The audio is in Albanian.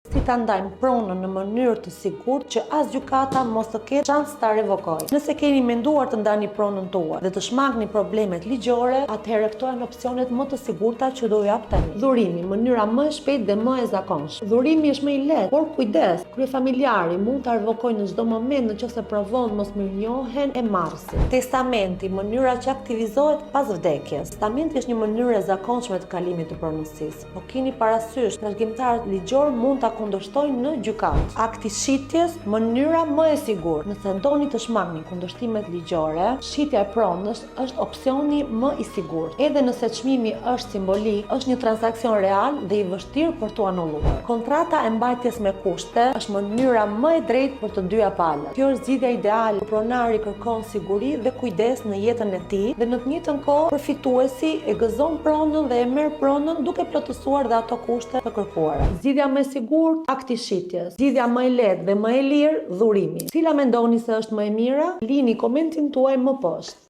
Si ta ndajmë pronën në mënyrë të sigurt që as gjykata mos të ketë shans ta revokojë. Nëse keni menduar të ndani pronën tuaj dhe të shmangni problemet ligjore, atëherë këto janë opsionet më të sigurta që do ju jap tani. Dhurimi, mënyra më e shpejtë dhe më e zakonshme. Dhurimi është më i lehtë, por kujdes, kryefamiljari mund ta revokojë në çdo moment nëse provon mosmirënjohjen e marrësit. Testamenti, mënyra që aktivizohet pas vdekjes. Testamenti është një mënyrë e zakonshme të kalimit të pronësisë, por keni parasysh trashëgimtarët ligjor mund ta kundërshtojnë në gjykatë. Akti shitjes, mënyra më e sigurt. Nëse doni të shmangni kundërshtimet ligjore, shitja e pronës është opsioni më i sigurt. Edhe nëse çmimi është simbolik, është një transaksion real dhe i vështirë për t'u anulluar. Kontrata e mbajtjes me kushte është mënyra më e drejtë për të dyja palët. Kjo është zgjidhja ideale. Pronari kërkon siguri dhe kujdes në jetën e tij dhe në të njëjtën kohë përfituesi e gëzon pronën dhe e merr pronën duke plotësuar dhe ato kushte të kërkuara. Zgjidhja më e sigurt, akti shitjes. Zgjidhja më e lehtë dhe më e lirë, dhurimi. Cila mendoni se është më e mira? Lini komentin tuaj më poshtë.